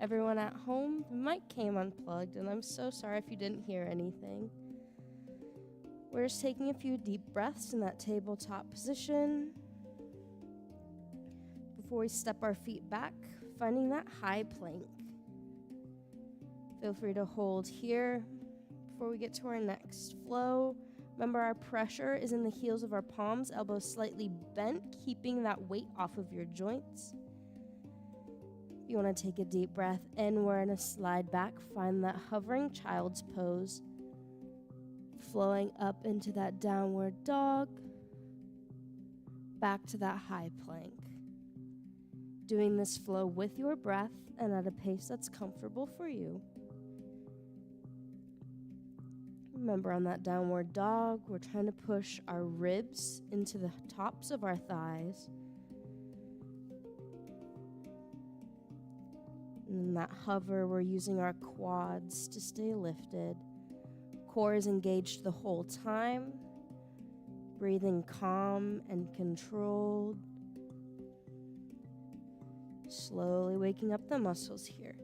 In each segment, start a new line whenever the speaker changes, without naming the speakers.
Everyone at home, the mic came unplugged, and I'm so sorry if you didn't hear anything. We're just taking a few deep breaths in that tabletop position before we step our feet back, finding that high plank. Feel free to hold here before we get to our next flow. Remember, our pressure is in the heels of our palms, elbows slightly bent, keeping that weight off of your joints. You want to take a deep breath in. We're going to slide back, find that hovering child's pose, flowing up into that downward dog, back to that high plank. Doing this flow with your breath and at a pace that's comfortable for you. Remember, on that downward dog, we're trying to push our ribs into the tops of our thighs. And in that hover, we're using our quads to stay lifted. Core is engaged the whole time. Breathing calm and controlled. Slowly waking up the muscles here.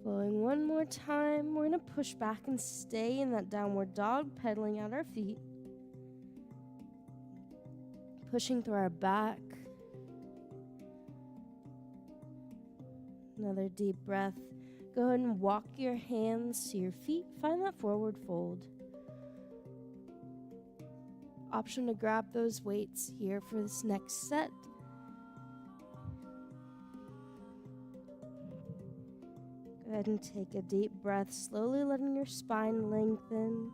Flowing one more time, we're going to push back and stay in that downward dog, pedaling out our feet. Pushing through our back. Another deep breath. Go ahead and walk your hands to your feet. Find that forward fold. Option to grab those weights here for this next set. Go ahead and take a deep breath, slowly letting your spine lengthen.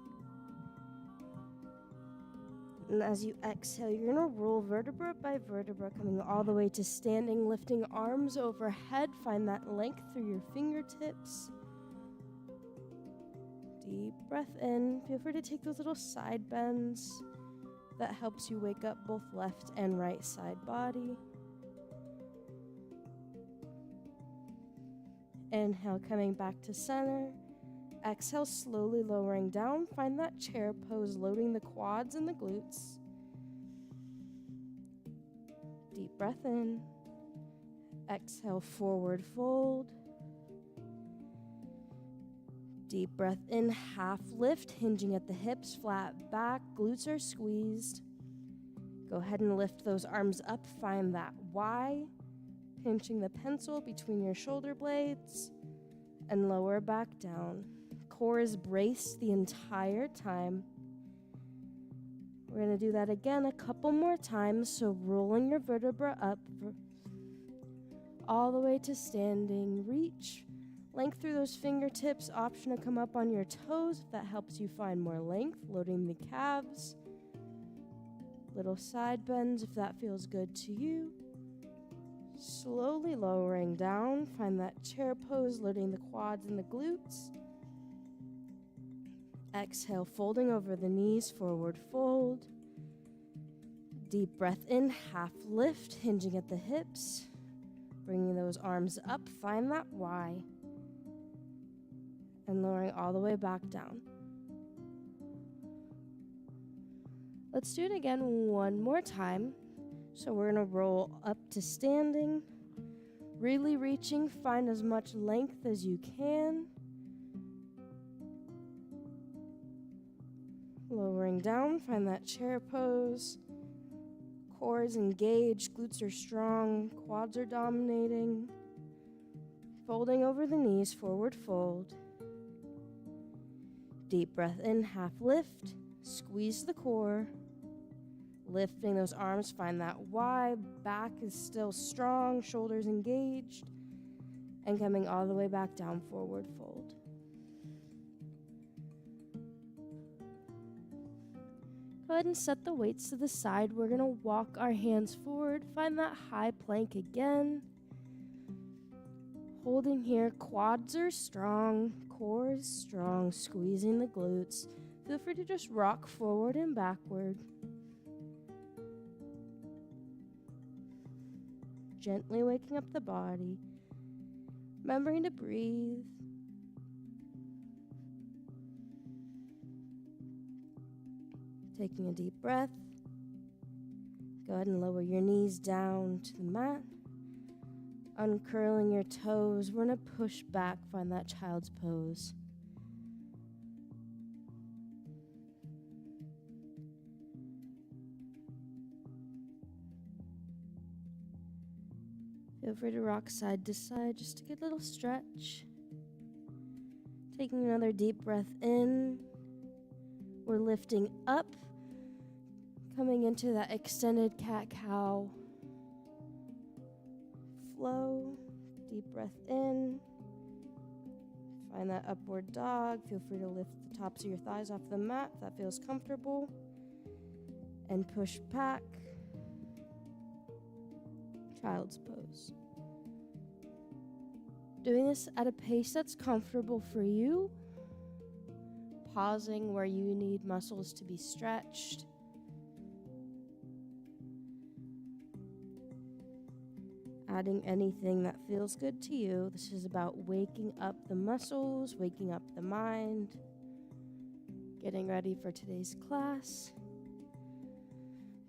And as you exhale, you're going to roll vertebra by vertebra, coming all the way to standing, lifting arms overhead. Find that length through your fingertips. Deep breath in. Feel free to take those little side bends. That helps you wake up both left and right side body. Inhale, coming back to center. Exhale, slowly lowering down. Find that chair pose, loading the quads and the glutes. Deep breath in. Exhale, forward fold. Deep breath in, half lift, hinging at the hips, flat back, glutes are squeezed. Go ahead and lift those arms up, find that Y, pinching the pencil between your shoulder blades, and lower back down. Core is braced the entire time. We're going to do that again a couple more times, so rolling your vertebra up all the way to standing. Reach. Length through those fingertips. Option to come up on your toes if that helps you find more length. Loading the calves. Little side bends if that feels good to you. Slowly lowering down. Find that chair pose, loading the quads and the glutes. Exhale, folding over the knees, forward fold. Deep breath in, half lift, hinging at the hips. Bringing those arms up, find that Y. And lowering all the way back down. Let's do it again one more time. So we're going to roll up to standing. Really reaching, find as much length as you can. Lowering down, find that chair pose. Core is engaged, glutes are strong, quads are dominating. Folding over the knees, forward fold. Deep breath in, half lift, squeeze the core. Lifting those arms, find that Y, back is still strong, shoulders engaged. And coming all the way back down, forward fold. Go ahead and set the weights to the side. We're going to walk our hands forward. Find that high plank again. Holding here, quads are strong, core is strong, squeezing the glutes. Feel free to just rock forward and backward. Gently waking up the body. Remembering to breathe. Taking a deep breath. Go ahead and lower your knees down to the mat. Uncurling your toes. We're going to push back, find that child's pose. Feel free to rock side to side, just a good little stretch. Taking another deep breath in. We're lifting up, coming into that extended cat-cow flow. Deep breath in. Find that upward dog. Feel free to lift the tops of your thighs off the mat if that feels comfortable. And push back. Child's pose. Doing this at a pace that's comfortable for you. Pausing where you need muscles to be stretched. Adding anything that feels good to you. This is about waking up the muscles, waking up the mind, getting ready for today's class.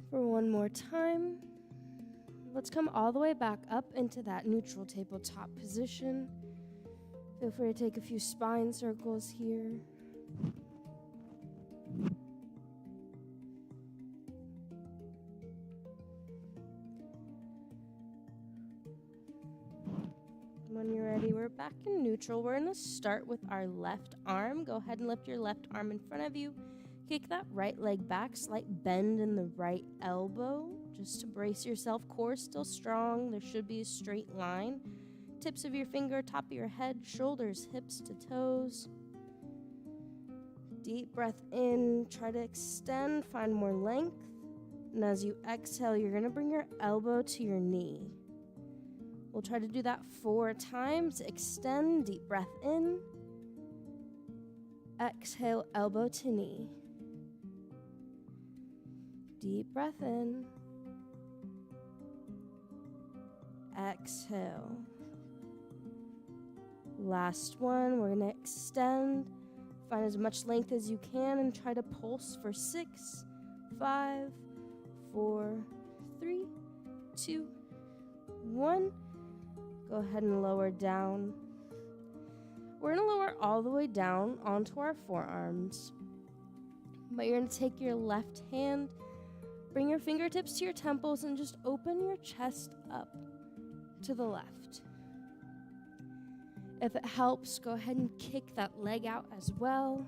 For one more time, let's come all the way back up into that neutral tabletop position. Feel free to take a few spine circles here. When you're ready, we're back in neutral. We're going to start with our left arm. Go ahead and lift your left arm in front of you. Kick that right leg back, slight bend in the right elbow, just to brace yourself. Core still strong. There should be a straight line. Tips of your finger, top of your head, shoulders, hips to toes. Deep breath in. Try to extend, find more length. And as you exhale, you're going to bring your elbow to your knee. We'll try to do that 4 times. Extend, deep breath in. Exhale, elbow to knee. Deep breath in. Exhale. Last one, we're going to extend. Find as much length as you can and try to pulse for 6, 5, 4, 3, 2, 1. Go ahead and lower down. We're going to lower all the way down onto our forearms. But you're going to take your left hand, bring your fingertips to your temples, and just open your chest up to the left. If it helps, go ahead and kick that leg out as well.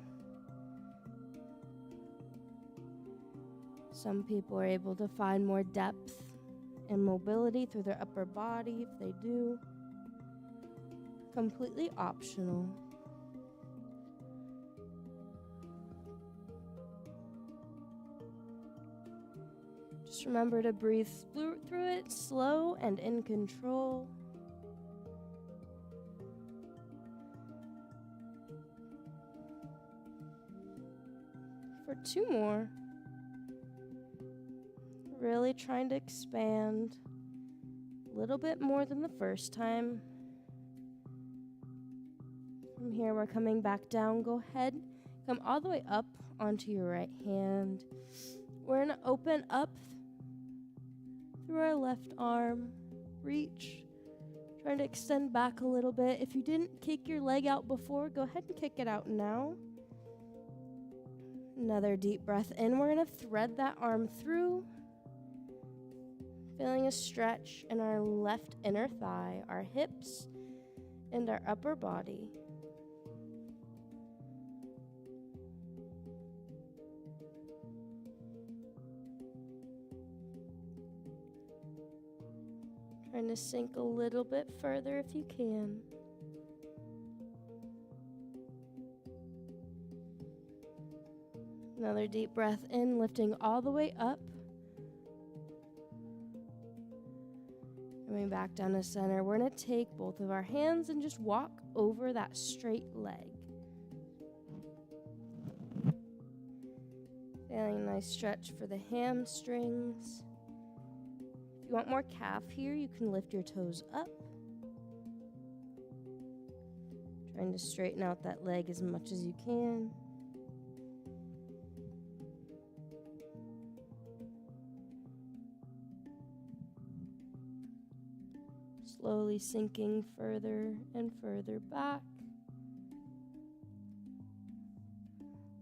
Some people are able to find more depth and mobility through their upper body if they do. Completely optional. Just remember to breathe through it, slow and in control. For 2 more. Really trying to expand a little bit more than the first time. From here, we're coming back down. Go ahead, come all the way up onto your right hand. We're going to open up through our left arm. Reach. Trying to extend back a little bit. If you didn't kick your leg out before, go ahead and kick it out now. Another deep breath in. We're going to thread that arm through. Feeling a stretch in our left inner thigh, our hips, and our upper body. Trying to sink a little bit further if you can. Another deep breath in, lifting all the way up. Coming back down to center. We're going to take both of our hands and just walk over that straight leg. Feeling a nice stretch for the hamstrings. If you want more calf here, you can lift your toes up. Trying to straighten out that leg as much as you can. Slowly sinking further and further back.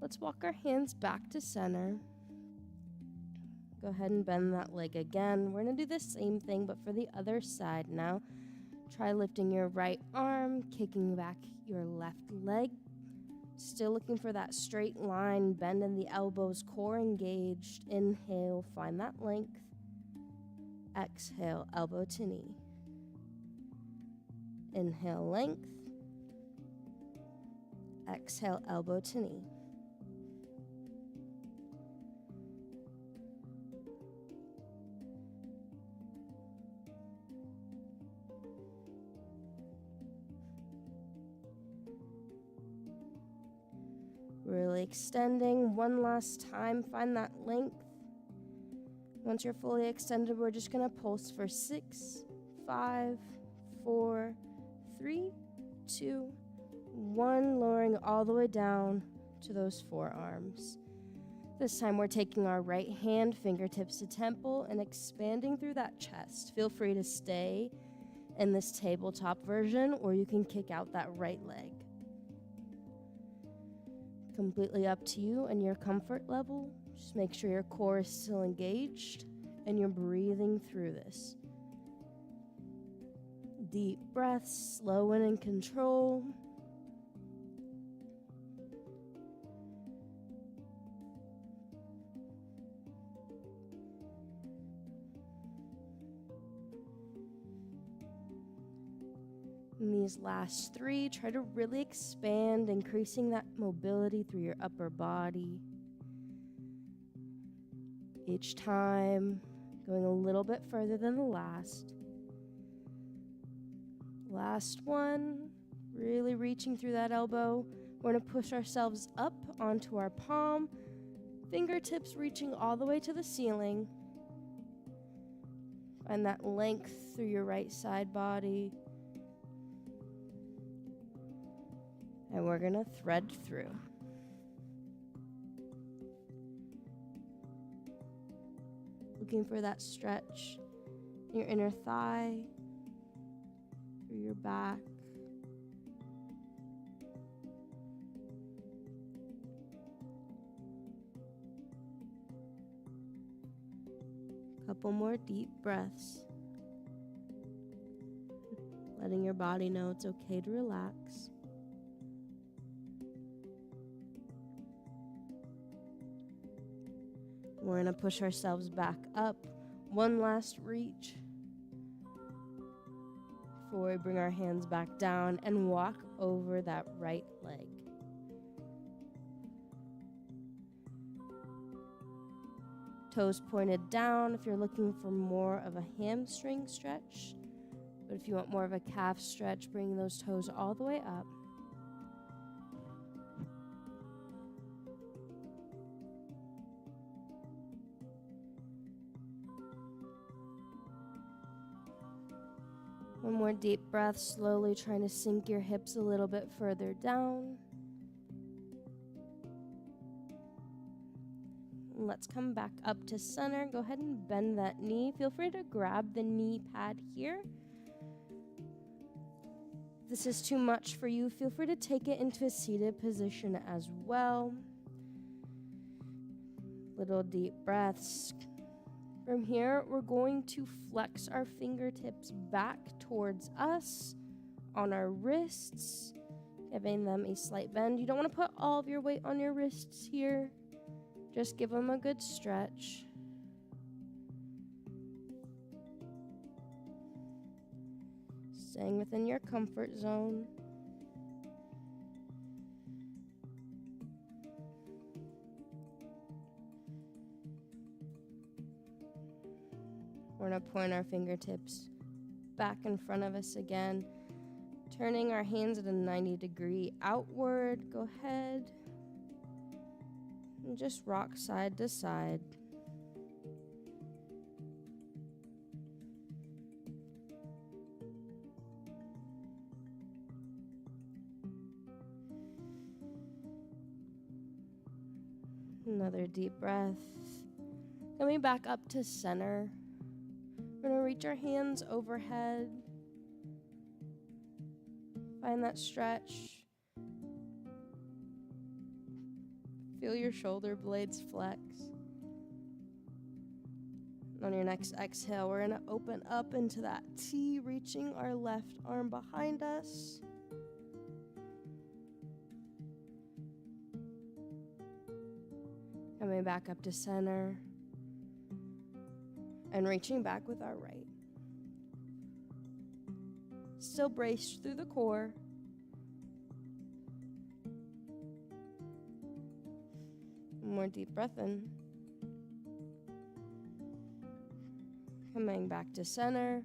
Let's walk our hands back to center. Go ahead and bend that leg again. We're going to do the same thing, but for the other side now. Try lifting your right arm, kicking back your left leg. Still looking for that straight line, bend in the elbows, core engaged. Inhale, find that length. Exhale, elbow to knee. Inhale, length. Exhale, elbow to knee. Really extending one last time. Find that length. Once you're fully extended, we're just going to pulse for 6, 5, 4, 3, 2, 1, lowering all the way down to those forearms. This time we're taking our right hand, fingertips to temple, and expanding through that chest. Feel free to stay in this tabletop version, or you can kick out that right leg. Completely up to you and your comfort level. Just make sure your core is still engaged and you're breathing through this. Deep breaths, slow and in control. In these last 3, try to really expand, increasing that mobility through your upper body. Each time, going a little bit further than the last. Last one, really reaching through that elbow. We're going to push ourselves up onto our palm, fingertips reaching all the way to the ceiling. Find that length through your right side body. And we're going to thread through. Looking for that stretch in your inner thigh, through your back. Couple more deep breaths. Letting your body know it's okay to relax. We're going to push ourselves back up. One last reach before we bring our hands back down and walk over that right leg. Toes pointed down if you're looking for more of a hamstring stretch. But if you want more of a calf stretch, bring those toes all the way up. One more deep breath, slowly trying to sink your hips a little bit further down. Let's come back up to center. Go ahead and bend that knee. Feel free to grab the knee pad here. If this is too much for you, feel free to take it into a seated position as well. Little deep breaths. From here, we're going to flex our fingertips back towards us on our wrists, giving them a slight bend. You don't want to put all of your weight on your wrists here. Just give them a good stretch. Staying within your comfort zone. We're going to point our fingertips back in front of us again, turning our hands at a 90-degree outward. Go ahead and just rock side to side. Another deep breath. Coming back up to center. We're going to reach our hands overhead, Find that stretch. Feel your shoulder blades flex. On your next exhale, we're going to open up into that T, reaching our left arm behind us. Coming back up to center. And reaching back with our right. Still braced through the core. One more deep breath in. Coming back to center.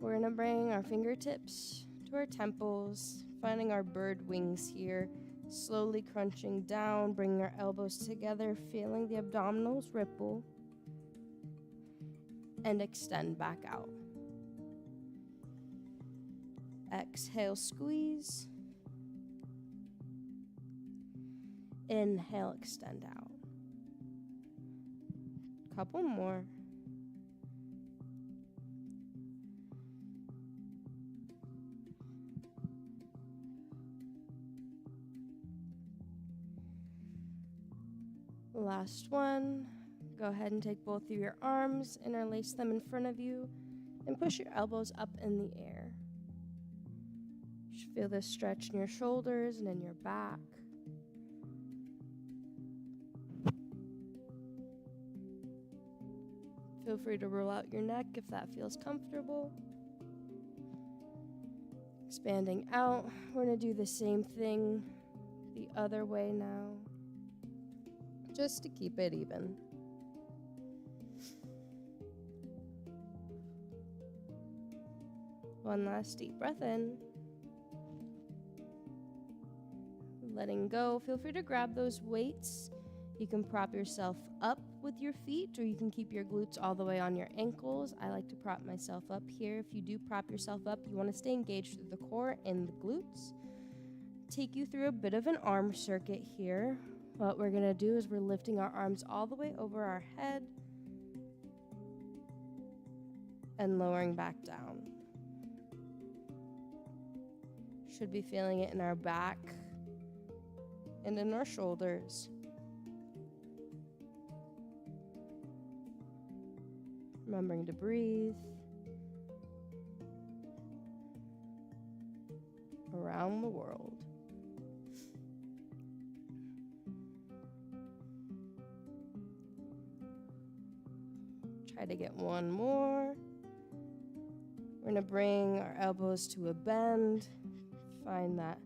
We're going to bring our fingertips to our temples, finding our bird wings here, slowly crunching down, bringing our elbows together, feeling the abdominals ripple, and extend back out. Exhale, squeeze. Inhale, extend out. Couple more. Last one. Go ahead and take both of your arms, interlace them in front of you, and push your elbows up in the air. You should feel this stretch in your shoulders and in your back. Feel free to roll out your neck if that feels comfortable. Expanding out, we're going to do the same thing the other way now, just to keep it even. One last deep breath in. Letting go. Feel free to grab those weights. You can prop yourself up with your feet, or you can keep your glutes all the way on your ankles. I like to prop myself up here. If you do prop yourself up, you want to stay engaged through the core and the glutes. Take you through a bit of an arm circuit here. What we're going to do is we're lifting our arms all the way over our head and lowering back down. Should be feeling it in our back and in our shoulders. Remembering to breathe around the world. Try to get one more. We're going to bring our elbows to a bend. Find that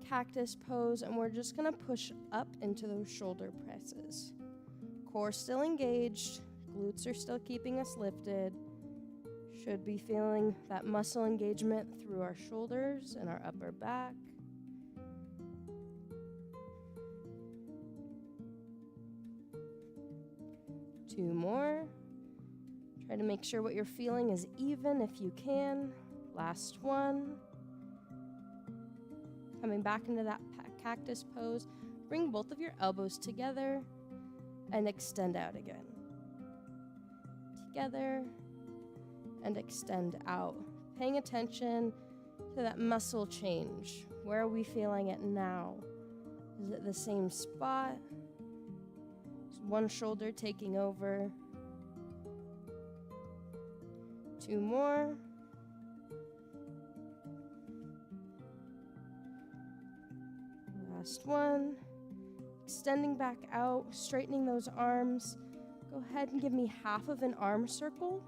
cactus pose, and we're just going to push up into those shoulder presses. Core still engaged. Glutes are still keeping us lifted. Should be feeling that muscle engagement through our shoulders and our upper back. Two more. Try to make sure what you're feeling is even if you can. Last one. Coming back into that cactus pose. Bring both of your elbows together and extend out again. Together and extend out. Paying attention to that muscle change. Where are we feeling it now? Is it the same spot? Is one shoulder taking over? Two more. Last one. Extending back out, straightening those arms. Go ahead and give me half of an arm circle.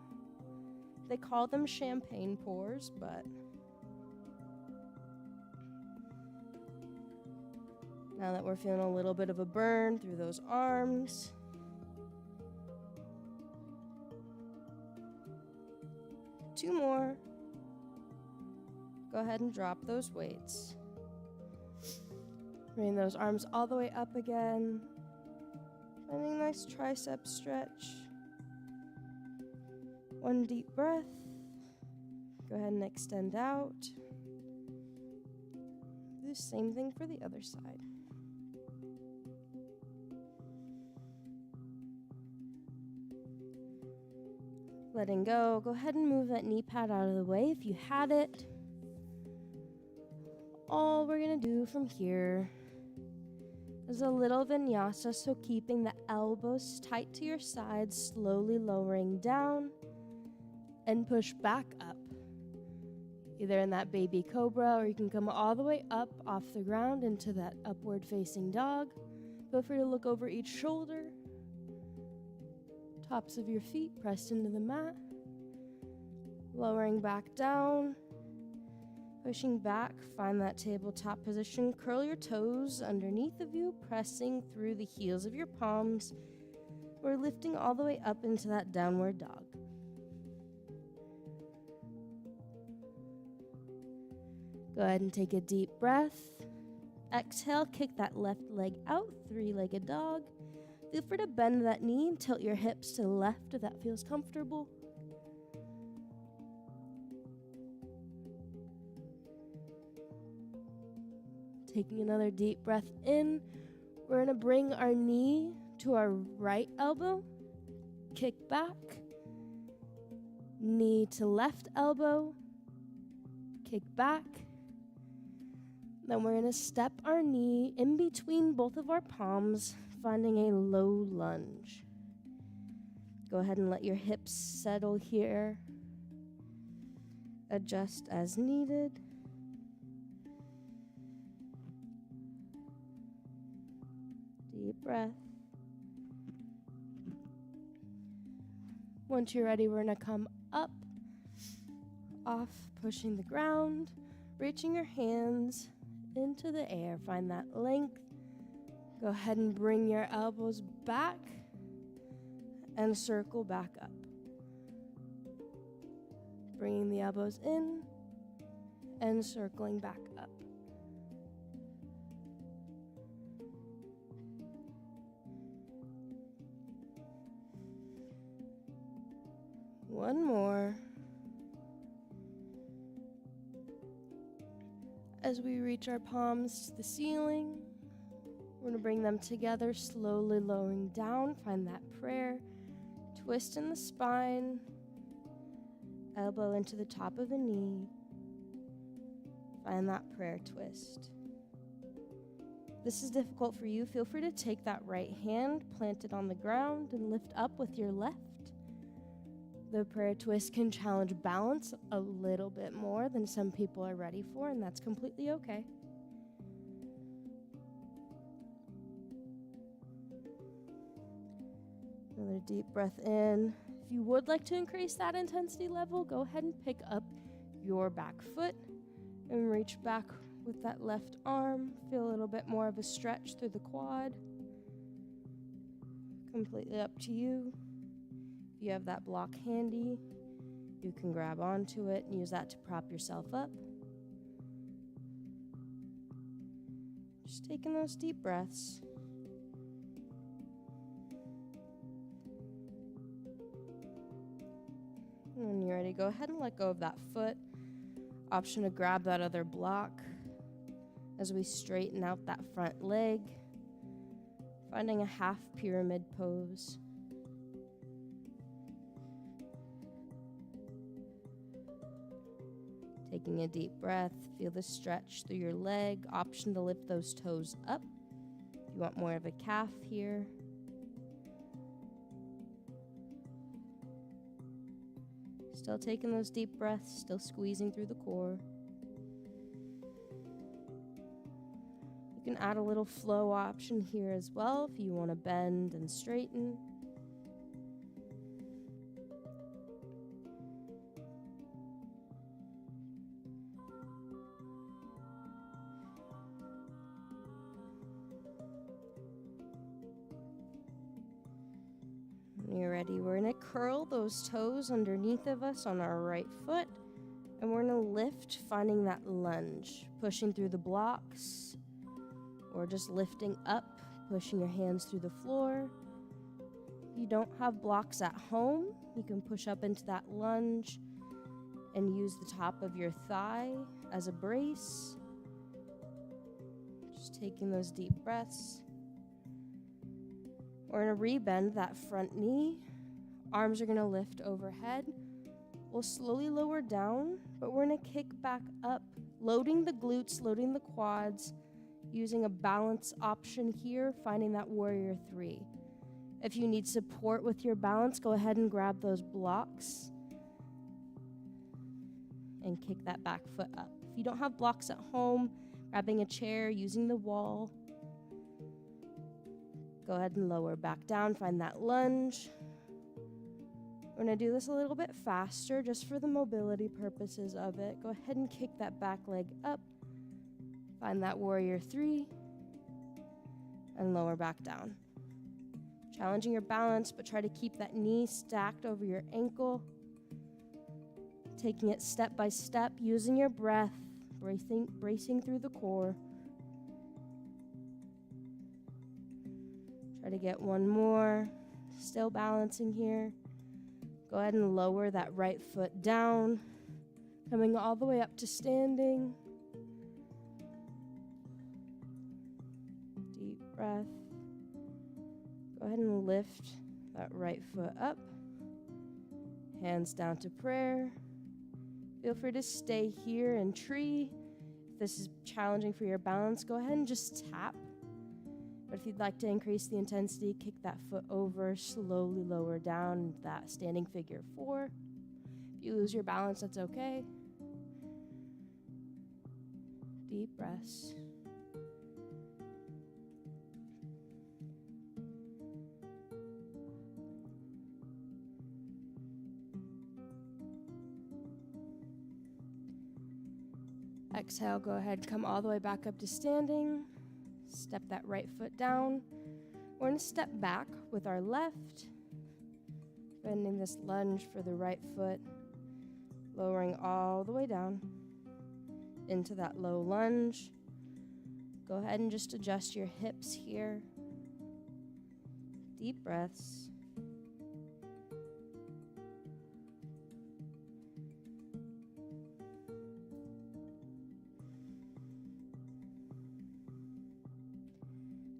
They call them champagne pours, but now that we're feeling a little bit of a burn through those arms, two more. Go ahead and drop those weights. Bring those arms all the way up again. Finding a nice tricep stretch. One deep breath. Go ahead and extend out. Do the same thing for the other side. Letting go. Go ahead and move that knee pad out of the way if you had it. All we're going to do from here is a little vinyasa, so keeping the elbows tight to your sides, slowly lowering down and push back up. Either in that baby cobra, or you can come all the way up off the ground into that upward facing dog. Feel free to look over each shoulder. Tops of your feet pressed into the mat. Lowering back down. Pushing back, find that tabletop position. Curl your toes underneath of you, pressing through the heels of your palms. We're lifting all the way up into that downward dog. Go ahead and take a deep breath. Exhale, kick that left leg out, three-legged dog. Feel free to bend that knee and tilt your hips to the left if that feels comfortable. Taking another deep breath in, we're going to bring our knee to our right elbow, kick back, knee to left elbow, kick back. Then we're going to step our knee in between both of our palms, finding a low lunge. Go ahead and let your hips settle here. Adjust as needed. Deep breath. Once you're ready, we're going to come up, off, pushing the ground, reaching your hands into the air. Find that length. Go ahead and bring your elbows back and circle back up. Bringing the elbows in and circling back up. One more. As we reach our palms to the ceiling, we're going to bring them together, slowly lowering down. Find that prayer. Twist in the spine. Elbow into the top of the knee. Find that prayer twist. This is difficult for you. Feel free to take that right hand, plant it on the ground, and lift up with your left. The prayer twist can challenge balance a little bit more than some people are ready for, and that's completely okay. Another deep breath in. If you would like to increase that intensity level, go ahead and pick up your back foot and reach back with that left arm. Feel a little bit more of a stretch through the quad. Completely up to you. If you have that block handy, you can grab onto it and use that to prop yourself up. Just taking those deep breaths. And when you're ready, go ahead and let go of that foot. Option to grab that other block as we straighten out that front leg, finding a half pyramid pose. Taking a deep breath, feel the stretch through your leg. Option to lift those toes up if you want more of a calf here. Still taking those deep breaths, still squeezing through the core. You can add a little flow option here as well if you want to bend and straighten. When you're ready, we're going to curl those toes underneath of us on our right foot, and we're going to lift, finding that lunge, pushing through the blocks, or just lifting up, pushing your hands through the floor. If you don't have blocks at home, you can push up into that lunge and use the top of your thigh as a brace. Just taking those deep breaths. We're going to rebend that front knee. Arms are going to lift overhead. We'll slowly lower down, but we're going to kick back up, loading the glutes, loading the quads, using a balance option here, finding that warrior three. If you need support with your balance, go ahead and grab those blocks and kick that back foot up. If you don't have blocks at home, grabbing a chair, using the wall, go ahead and lower back down, find that lunge. We're going to do this a little bit faster just for the mobility purposes of it. Go ahead and kick that back leg up. Find that warrior three and lower back down. Challenging your balance, but try to keep that knee stacked over your ankle. Taking it step by step, using your breath, bracing through the core. Try to get one more. Still balancing here. Go ahead and lower that right foot down, coming all the way up to standing. Deep breath. Go ahead and lift that right foot up. Hands down to prayer. Feel free to stay here in tree. If this is challenging for your balance, go ahead and just tap. But if you'd like to increase the intensity, kick that foot over, slowly lower down into that standing figure four. If you lose your balance, that's okay. Deep breaths. Exhale, go ahead, come all the way back up to standing. Step that right foot down. We're going to step back with our left, bending this lunge for the right foot, lowering all the way down into that low lunge. Go ahead and just adjust your hips here. Deep breaths.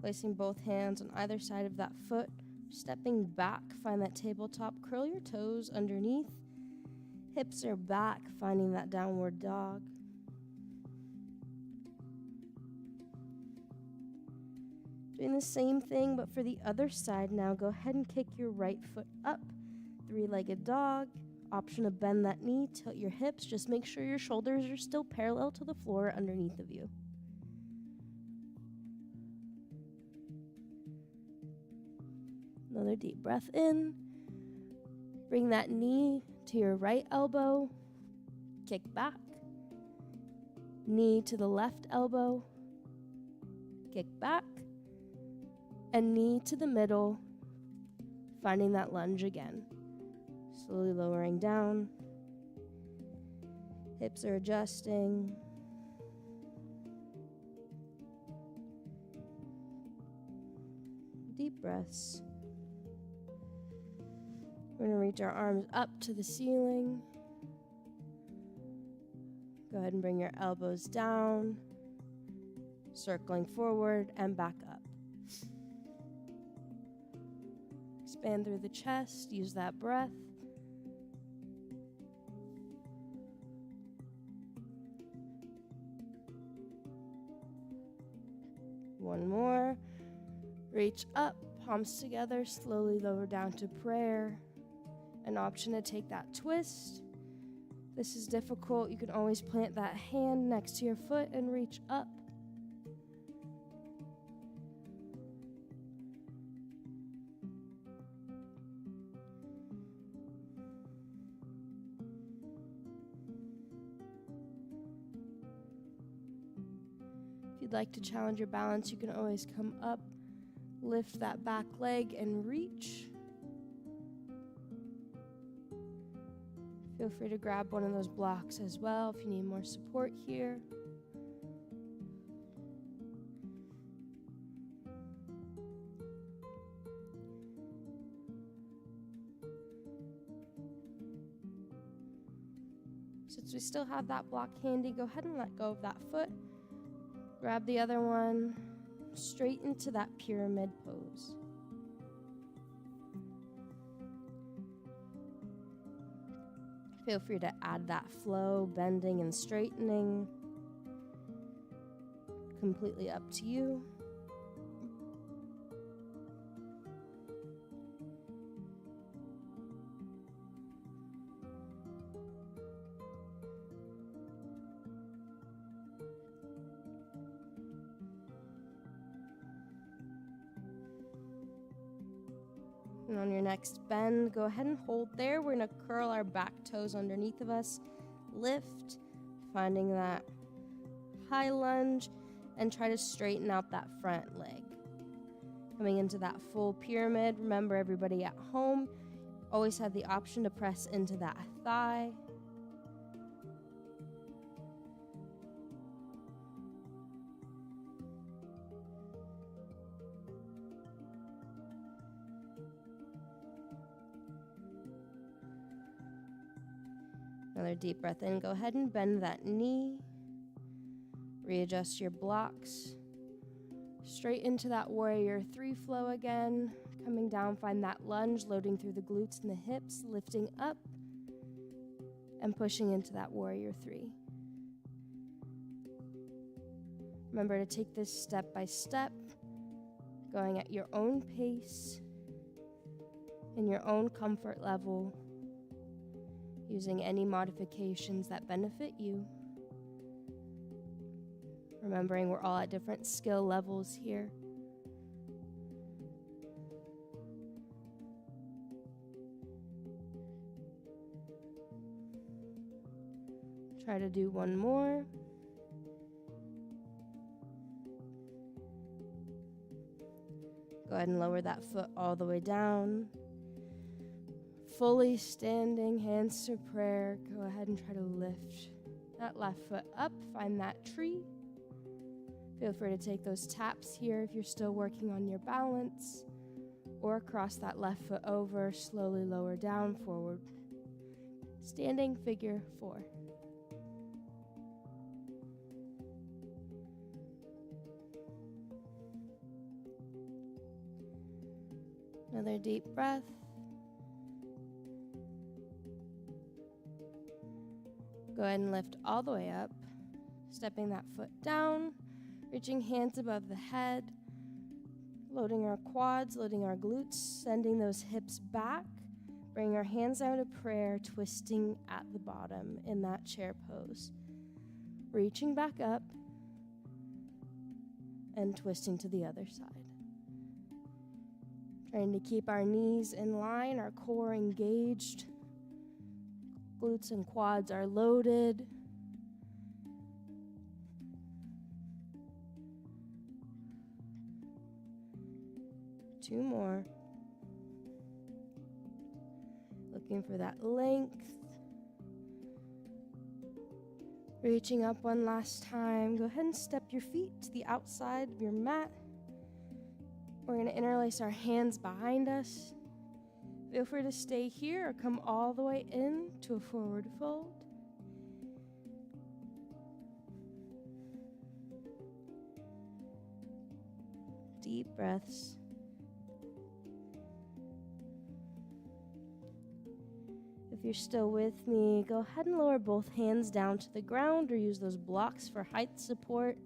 Placing both hands on either side of that foot, stepping back, find that tabletop, curl your toes underneath, hips are back, finding that downward dog. Doing the same thing, but for the other side now, go ahead and kick your right foot up, three-legged dog, option to bend that knee, tilt your hips, just make sure your shoulders are still parallel to the floor underneath of you. Another deep breath in. Bring that knee to your right elbow. Kick back. Knee to the left elbow. Kick back. And knee to the middle. Finding that lunge again. Slowly lowering down. Hips are adjusting. Deep breaths. We're going to reach our arms up to the ceiling. Go ahead and bring your elbows down, circling forward and back up. Expand through the chest, use that breath. One more. Reach up, palms together, slowly lower down to prayer. An option to take that twist. This is difficult. You can always plant that hand next to your foot and reach up. If you'd like to challenge your balance, you can always come up, lift that back leg and reach. Feel free to grab one of those blocks as well if you need more support here. Since we still have that block handy, go ahead and let go of that foot. Grab the other one, straight into that pyramid pose. Feel free to add that flow, bending and straightening. completely up to you. And on your next bend, go ahead and hold there. We're going to curl our back toes underneath of us. Lift, finding that high lunge, and try to straighten out that front leg. Coming into that full pyramid. Remember, everybody at home always have the option to press into that thigh. Another deep breath in. Go ahead and bend that knee. Readjust your blocks. Straight into that warrior 3 flow again. Coming down, find that lunge, loading through the glutes and the hips, lifting up and pushing into that warrior 3. Remember to take this step by step, going at your own pace, in your own comfort level, using any modifications that benefit you. Remembering we're all at different skill levels here. Try to do one more. Go ahead and lower that foot all the way down. Fully standing, hands to prayer. Go ahead and try to lift that left foot up. Find that tree. Feel free to take those taps here if you're still working on your balance, or cross that left foot over, slowly lower down, forward. Standing figure 4. Another deep breath. Go ahead and lift all the way up, stepping that foot down, reaching hands above the head, loading our quads, loading our glutes, sending those hips back, bringing our hands out of prayer, twisting at the bottom in that chair pose. Reaching back up and twisting to the other side. Trying to keep our knees in line, our core engaged. Glutes and quads are loaded. Two more. Looking for that length. Reaching up one last time. Go ahead and step your feet to the outside of your mat. We're going to interlace our hands behind us. Feel free to stay here or come all the way in to a forward fold. Deep breaths. If you're still with me, go ahead and lower both hands down to the ground or use those blocks for height support.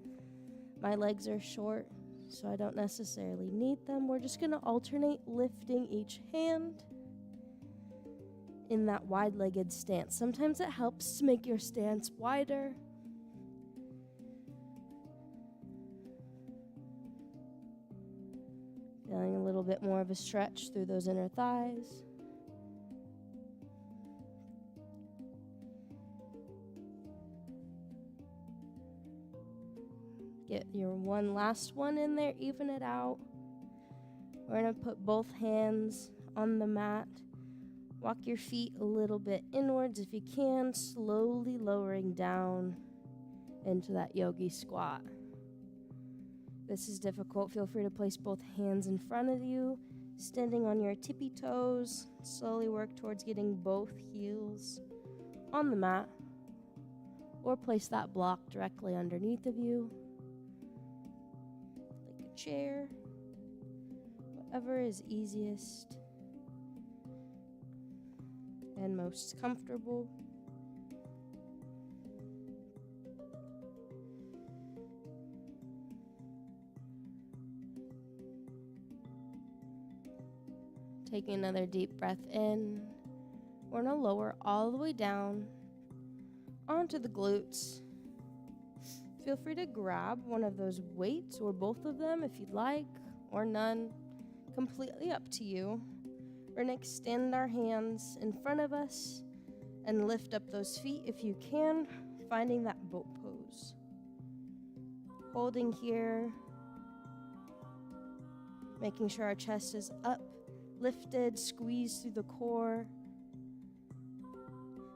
My legs are short, so I don't necessarily need them. We're just going to alternate lifting each hand in that wide-legged stance. Sometimes it helps to make your stance wider. Feeling a little bit more of a stretch through those inner thighs. Get your one last one in there, even it out. We're going to put both hands on the mat. Walk your feet a little bit inwards if you can, slowly lowering down into that yogi squat. If this is difficult, feel free to place both hands in front of you, standing on your tippy toes. Slowly work towards getting both heels on the mat, or place that block directly underneath of you, like a chair, whatever is easiest and most comfortable. Taking another deep breath in. We're going to lower all the way down onto the glutes. Feel free to grab one of those weights or both of them if you'd like, or none. Completely up to you. We're going to extend our hands in front of us and lift up those feet if you can, finding that boat pose. Holding here, making sure our chest is up, lifted, squeeze through the core.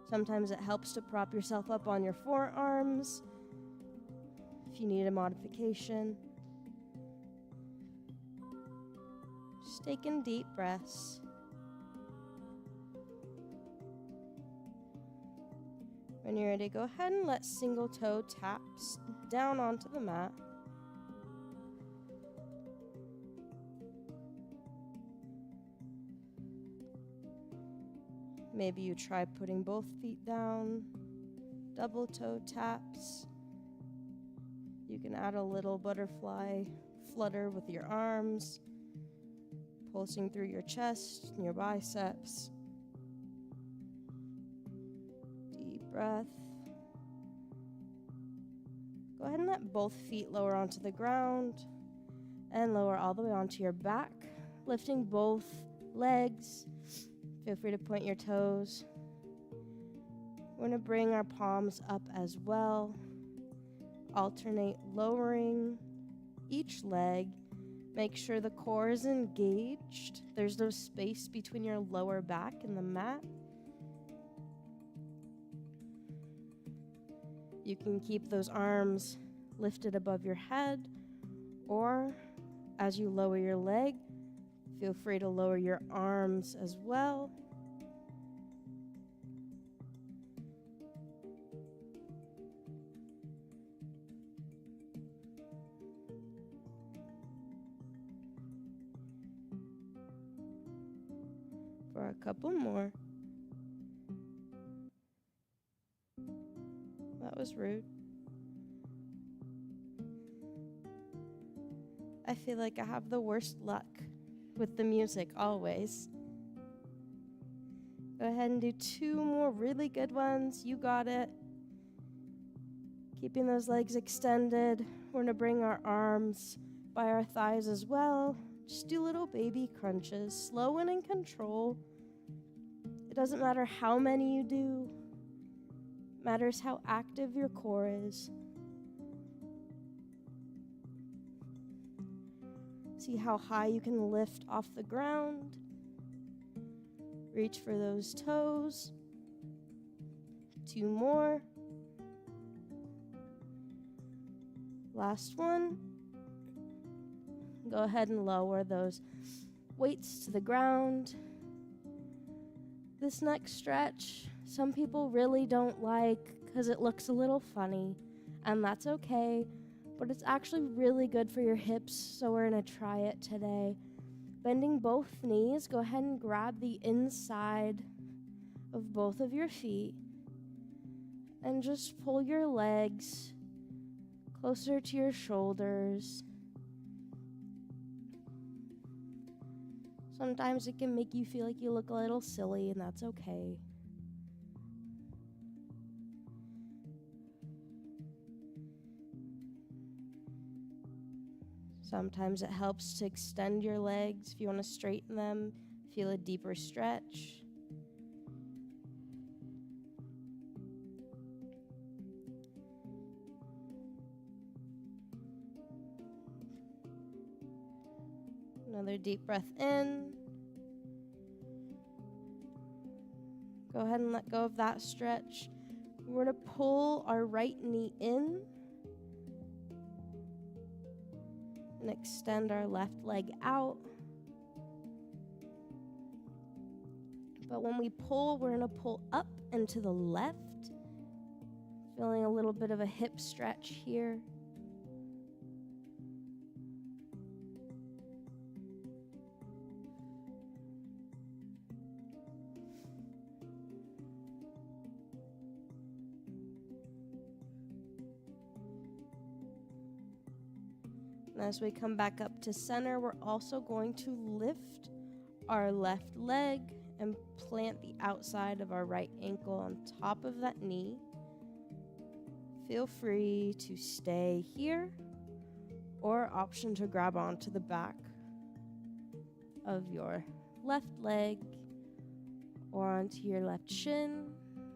Sometimes it helps to prop yourself up on your forearms if you need a modification. Just taking deep breaths. When you're ready, go ahead and let single toe taps down onto the mat. Maybe you try putting both feet down, double toe taps. You can add a little butterfly flutter with your arms, pulsing through your chest and your biceps. Deep breath. Go ahead and let both feet lower onto the ground and lower all the way onto your back, lifting both legs. Feel free to point your toes. We're going to bring our palms up as well. Alternate lowering each leg. Make sure the core is engaged. There's no space between your lower back and the mat. You can keep those arms lifted above your head, or as you lower your leg, feel free to lower your arms as well. For a couple more. That was rude. I feel like I have the worst luck with the music always. Go ahead and do 2 more really good ones. You got it. Keeping those legs extended. We're going to bring our arms by our thighs as well. Just do little baby crunches, slow and in control. It doesn't matter how many you do. It matters how active your core is. See how high you can lift off the ground. Reach for those toes. 2 more. Last one. Go ahead and lower those weights to the ground. This next stretch, some people really don't like because it looks a little funny, and that's okay. But it's actually really good for your hips, so we're going to try it today. Bending both knees, go ahead and grab the inside of both of your feet and just pull your legs closer to your shoulders. Sometimes it can make you feel like you look a little silly, and that's okay. Sometimes it helps to extend your legs if you want to straighten them, feel a deeper stretch. Another deep breath in. Go ahead and let go of that stretch. We're going to pull our right knee in and extend our left leg out. But when we pull, we're going to pull up and to the left. Feeling a little bit of a hip stretch here. And as we come back up to center, we're also going to lift our left leg and plant the outside of our right ankle on top of that knee. Feel free to stay here, or option to grab onto the back of your left leg or onto your left shin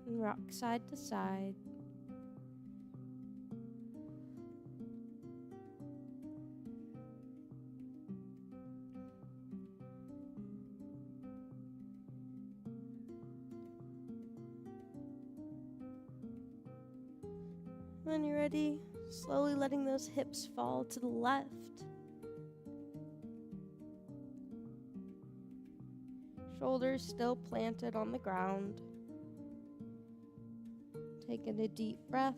and rock side to side. When you're ready, slowly letting those hips fall to the left. Shoulders still planted on the ground. Taking a deep breath.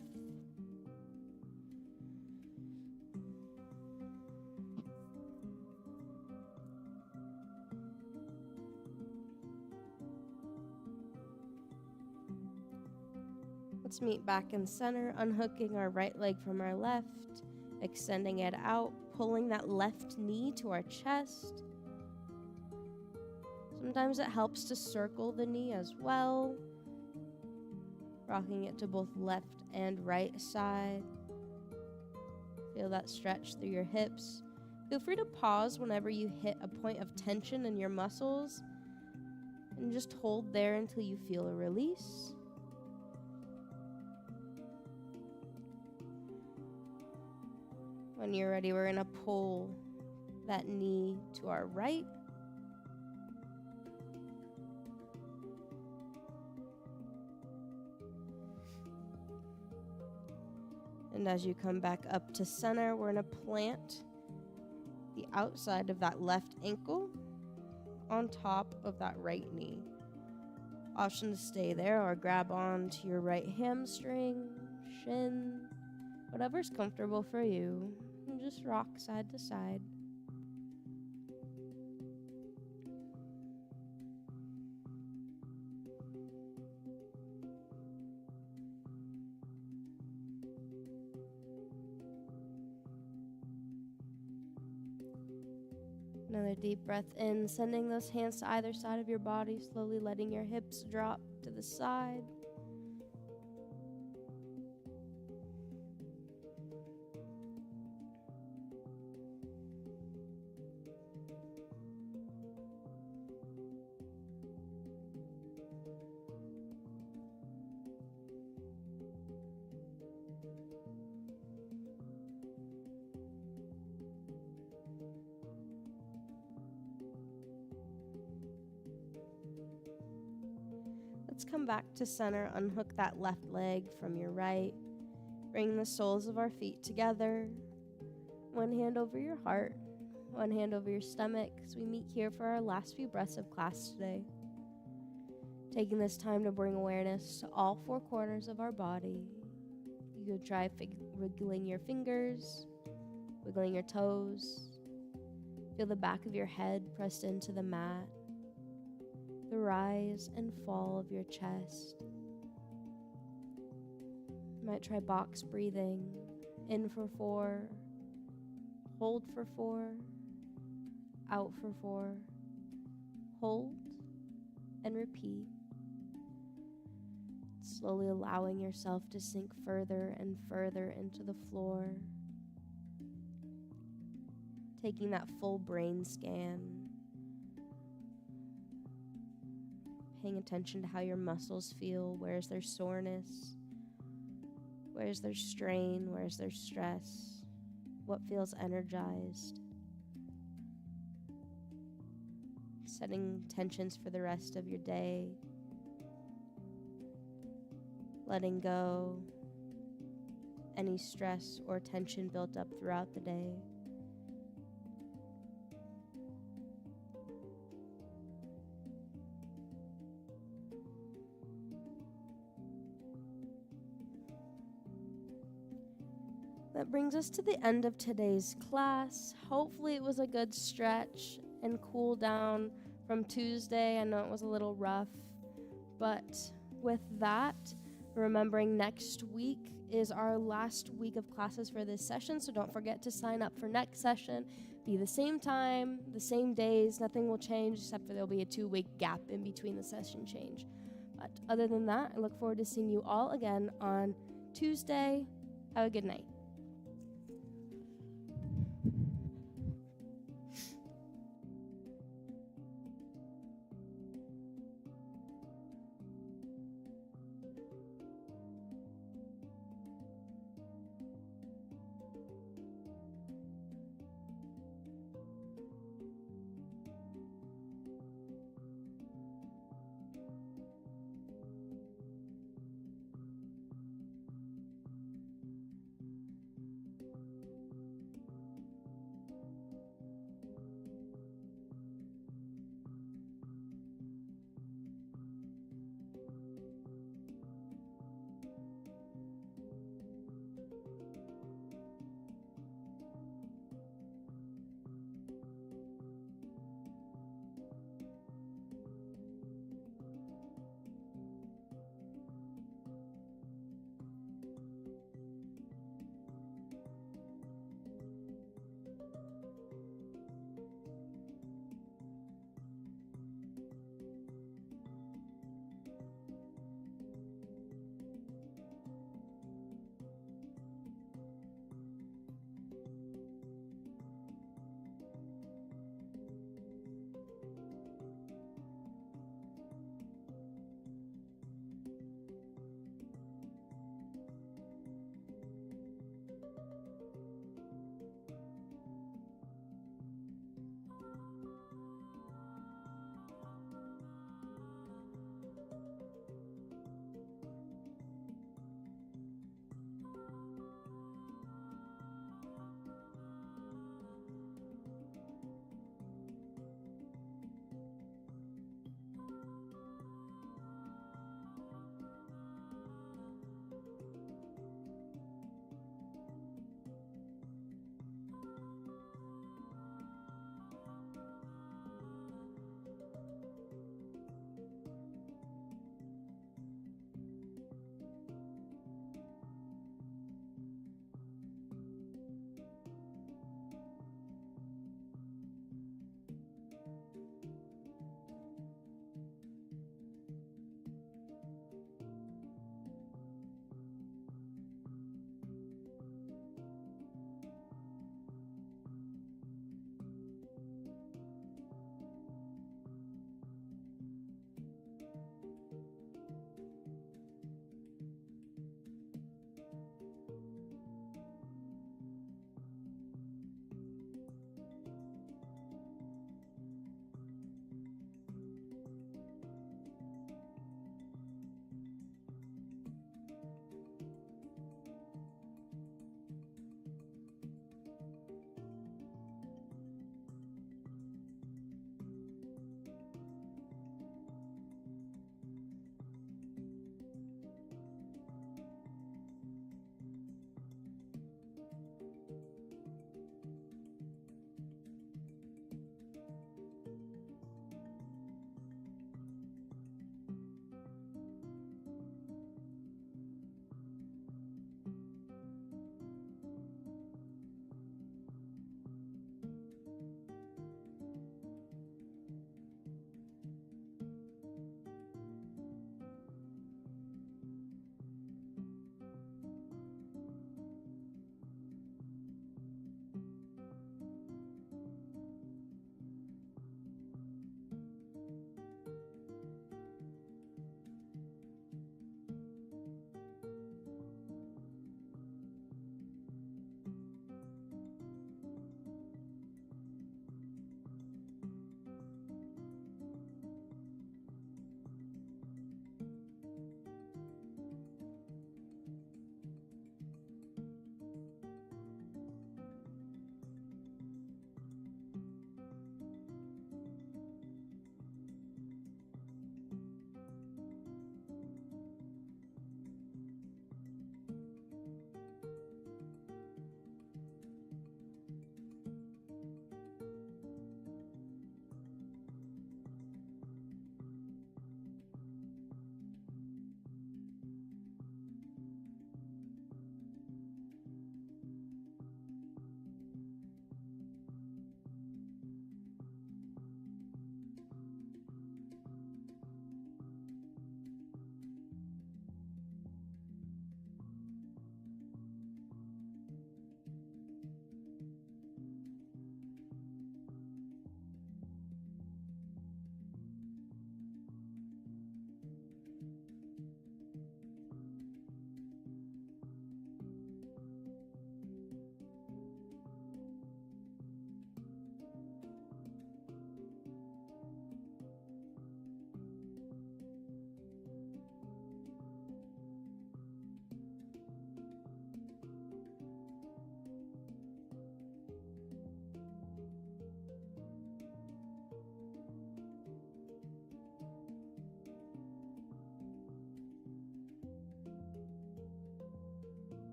Let's meet back in center, unhooking our right leg from our left, extending it out, pulling that left knee to our chest. Sometimes it helps to circle the knee as well, rocking it to both left and right side. Feel that stretch through your hips. Feel free to pause whenever you hit a point of tension in your muscles and just hold there until you feel a release. When you're ready, we're going to pull that knee to our right. And as you come back up to center, we're going to plant the outside of that left ankle on top of that right knee. Option to stay there or grab onto your right hamstring, shin, whatever's comfortable for you. And just rock side to side. Another deep breath in, sending those hands to either side of your body, slowly letting your hips drop to the side. Let's come back to center, unhook that left leg from your right. Bring the soles of our feet together. One hand over your heart, one hand over your stomach as we meet here for our last few breaths of class today. Taking this time to bring awareness to all four corners of our body. You could try wiggling your fingers, wiggling your toes. Feel the back of your head pressed into the mat. The rise and fall of your chest. You might try box breathing. In for 4, hold for 4, out for 4, hold, and repeat. Slowly allowing yourself to sink further and further into the floor. Taking that full brain scan. Paying attention to how your muscles feel. Where's their soreness? Where's their strain? Where's their stress? What feels energized? Setting intentions for the rest of your day. Letting go any stress or tension built up throughout the day. That brings us to the end of today's class. Hopefully it was a good stretch and cool down from Tuesday. I know it was a little rough, but with that, remembering next week is our last week of classes for this session, so don't forget to sign up for next session. Be the same time, the same days, nothing will change except for there'll be a 2-week gap in between the session change. But other than that, I look forward to seeing you all again on Tuesday. Have a good night.